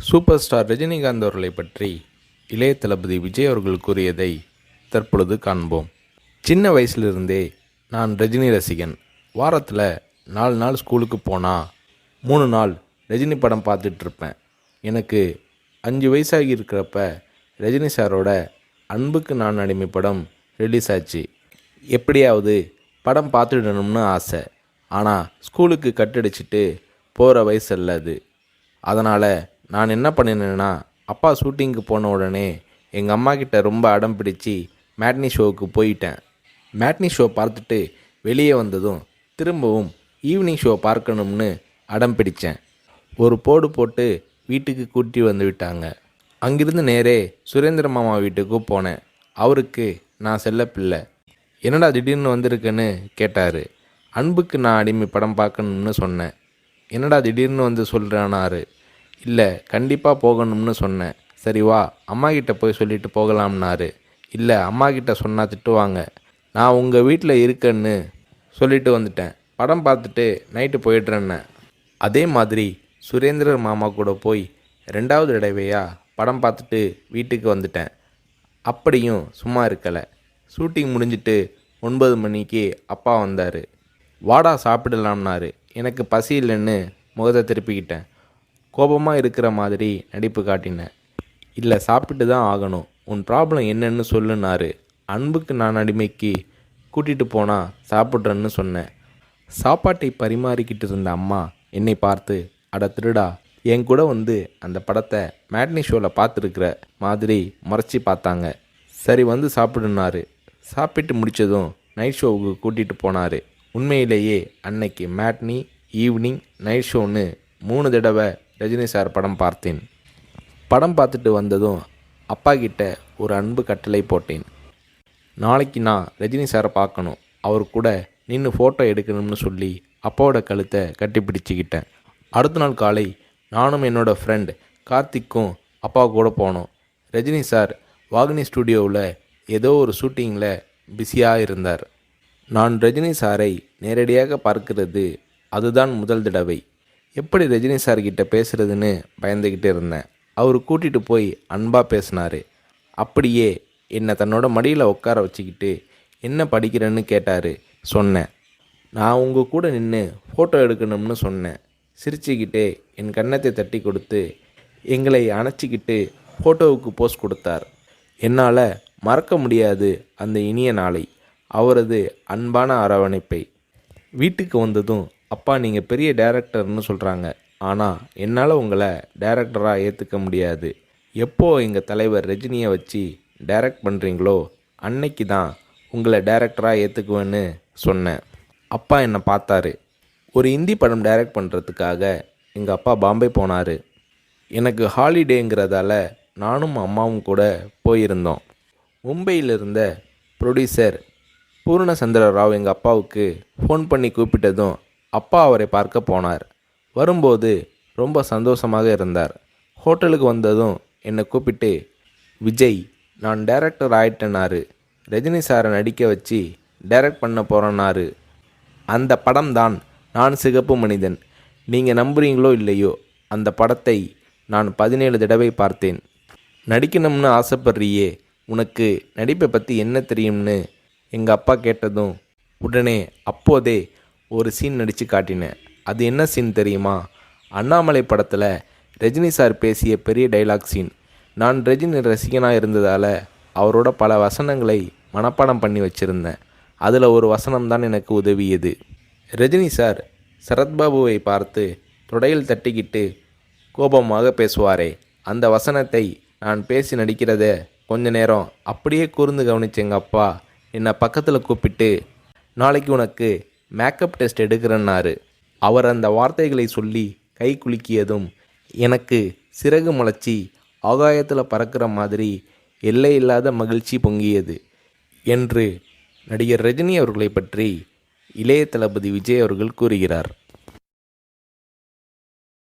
Super star Rajinikanth அவர்களை பற்றி இளைய தளபதி விஜய் அவர்கள் கூறியதை தற்பொழுது காண்போம். சின்ன வயசுலிருந்தே நான் ரஜினி ரசிகன். வாரத்தில் 4 நாள் ஸ்கூலுக்கு போனால் 3 நாள் ரஜினி படம் பார்த்துட்ருப்பேன். எனக்கு 5 வயசாகி இருக்கிறப்ப ரஜினி சாரோட அன்புக்கு நான் அடிமை படம் ரிலீஸ் ஆச்சு. எப்படியாவது படம் பார்த்துடணும்னு ஆசை. ஆனால் ஸ்கூலுக்கு கட்டடிச்சிட்டு போகிற வயசு அல்ல அது. அதனால் நான் என்ன பண்ணினேன்னா, அப்பா ஷூட்டிங்க்கு போன உடனே எங்கள் அம்மா கிட்ட ரொம்ப அடம் பிடிச்சி மேட்னி ஷோவுக்கு போயிட்டேன். மேட்னி ஷோ பார்த்துட்டு வெளியே வந்ததும் திரும்பவும் ஈவினிங் ஷோ பார்க்கணும்னு அடம் பிடித்தேன். ஒரு போடு போட்டு வீட்டுக்கு கூட்டி வந்து விட்டாங்க. அங்கிருந்து நேரே சுரேந்திர மாமா வீட்டுக்கு போனேன். அவருக்கு நான் செல்ல பிள்ளை. என்னடா திடீர்னு வந்திருக்குன்னு கேட்டார். அன்புக்கு நான் அடிமை படம் பார்க்கணும்னு சொன்னேன். என்னடா திடீர்னு வந்து சொல்கிறானாரு. இல்லை, கண்டிப்பாக போகணும்னு சொன்னேன். சரி வா, அம்மா கிட்ட போய் சொல்லிட்டு போகலாம்னாரு. இல்லை, அம்மா கிட்ட சொன்னால் திட்டுவாங்க. நான் உங்கள் வீட்டில் இருக்கேன்னு சொல்லிட்டு வந்துட்டேன். படம் பார்த்துட்டு நைட்டு போயிடுறேன்னு. அதே மாதிரி சுரேந்திரர் மாமா கூட போய் 2வது தடவையாக படம் பார்த்துட்டு வீட்டுக்கு வந்துட்டேன். அப்படியும் சும்மா இருக்கலை. ஷூட்டிங் முடிஞ்சிட்டு 9 மணிக்கு அப்பா வந்தார். வாடா சாப்பிடலாம்னாரு. எனக்கு பசி இல்லைன்னு முகத்தை திருப்பிக்கிட்டேன். கோபமாக இருக்கிற மாதிரி நடிப்பு காட்டினேன். இல்லை, சாப்பிட்டு தான் ஆகணும். உன் ப்ராப்ளம் என்னன்னு சொல்லுனாரு. அன்புக்கு நான் அடிமைக்கு கூட்டிகிட்டு போனால் சாப்பிட்றேன்னு சொன்னேன். சாப்பாட்டை பரிமாறிக்கிட்டு இருந்த அம்மா என்னை பார்த்து, அட திருடா, என் கூட வந்து அந்த படத்தை மேட்னி ஷோவில் பார்த்துருக்குற மாதிரி முறைச்சி பார்த்தாங்க. சரி வந்து சாப்பிடுனாரு. சாப்பிட்டு முடித்ததும் நைட் ஷோவுக்கு கூட்டிகிட்டு போனார். உண்மையிலேயே அன்னைக்கு மேட்னி, ஈவினிங், நைட் ஷோன்னு 3 தடவை ரஜினி சார் படம் பார்த்தேன். படம் பார்த்துட்டு வந்ததும் அப்பா கிட்ட ஒரு அன்பு கட்டளை போட்டேன். நாளைக்கு நான் ரஜினி சாரை பார்க்கணும், அவர் கூட நின்று ஃபோட்டோ எடுக்கணும்னு சொல்லி அப்பாவோட கழுத்தை கட்டி பிடிச்சிக்கிட்டேன். அடுத்த நாள் காலை நானும் என்னோடய ஃப்ரெண்ட் கார்த்திக்கும் அப்பா கூட போனோம். ரஜினி சார் வாகினி ஸ்டுடியோவில் ஏதோ ஒரு ஷூட்டிங்கில் பிஸியாக இருந்தார். நான் ரஜினி சாரை நேரடியாக பார்க்கிறது அதுதான் முதல் தடவை. எப்படி ரஜினி சார்கிட்ட பேசுகிறதுன்னு பயந்துக்கிட்டு இருந்தேன். அவர் கூட்டிகிட்டு போய் அன்பாக பேசினார். அப்படியே என்னை தன்னோட மடியில் உட்கார வச்சுக்கிட்டு என்ன படிக்கிறேன்னு கேட்டார். சொன்னேன், நான் உங்கள் கூட நின்று ஃபோட்டோ எடுக்கணும்னு சொன்னேன். சிரிச்சுக்கிட்டே என் கன்னத்தை தட்டி கொடுத்து எங்களை அணைச்சிக்கிட்டு ஃபோட்டோவுக்கு போஸ் கொடுத்தார். என்னால் மறக்க முடியாது அந்த இனிய நாளை, அவரது அன்பான அரவணைப்பை. வீட்டுக்கு வந்ததும், அப்பா நீங்கள் பெரிய டைரக்டர்னு சொல்கிறாங்க, ஆனால் என்னால் உங்களை டைரக்டராக ஏற்றுக்க முடியாது. எப்போ எங்கள் தலைவர் ரஜினியை வச்சு டைரக்ட் பண்ணுறீங்களோ அன்னைக்கு தான் உங்களை டைரக்டராக ஏற்றுக்குவேன்னு சொன்னேன். அப்பா என்னை பார்த்தாரு. ஒரு ஹிந்தி படம் டைரக்ட் பண்ணுறதுக்காக எங்கள் அப்பா பாம்பே போனார். எனக்கு ஹாலிடேங்கிறதால நானும் அம்மாவும் கூட போயிருந்தோம். மும்பையில் இருந்த ப்ரொடியூசர் பூர்ணச்சந்திர ராவ் எங்கள் அப்பாவுக்கு ஃபோன் பண்ணி கூப்பிட்டதும் அப்பா அவரை பார்க்க போனார். வரும்போது ரொம்ப சந்தோஷமாக இருந்தார். ஹோட்டலுக்கு வந்ததும் என்னை கூப்பிட்டு, விஜய், நான் டைரக்டர் ஆயிட்டேனாரு. ரஜினி சாரை நடிக்க வச்சு டைரக்ட் பண்ண போகிறேன்னாரு. அந்த படம் தான் நான் சிகப்பு மனிதன். நீங்கள் நம்புறீங்களோ இல்லையோ, அந்த படத்தை நான் 17 தடவை பார்த்தேன். நடிக்கணும்னு ஆசைப்படுறியே, உனக்கு நடிப்பை பற்றி என்ன தெரியும்னு எங்கள் அப்பா கேட்டதும் உடனே அப்போதே ஒரு சீன் நடித்து காட்டினேன். அது என்ன சீன் தெரியுமா? அண்ணாமலை படத்தில் ரஜினி சார் பேசிய பெரிய டைலாக் சீன். நான் ரஜினி ரசிகனாக இருந்ததால் அவரோட பல வசனங்களை மனப்பாடம் பண்ணி வச்சுருந்தேன். அதில் ஒரு வசனம் தான் எனக்கு உதவியது. ரஜினி சார் சரத்பாபுவை பார்த்து தொடையில் தட்டிக்கிட்டு கோபமாக பேசுவாரே, அந்த வசனத்தை நான் பேசி நடிக்கிறத கொஞ்ச நேரம் அப்படியே கூர்ந்து கவனிச்ச எங்கள் அப்பா என்னை பக்கத்தில் கூப்பிட்டு, நாளைக்கு உனக்கு மேக்கப் டெஸ்ட் எடுக்கிறேன்னாரு. அவர் அந்த வார்த்தைகளை சொல்லி கை குலுக்கியதும் எனக்கு சிறகு முளைச்சி ஆகாயத்தில் பறக்கிற மாதிரி எல்லையில்லாத மகிழ்ச்சி பொங்கியது என்று நடிகர் ரஜினி அவர்களை பற்றி இளைய தளபதி விஜய் அவர்கள் கூறுகிறார்.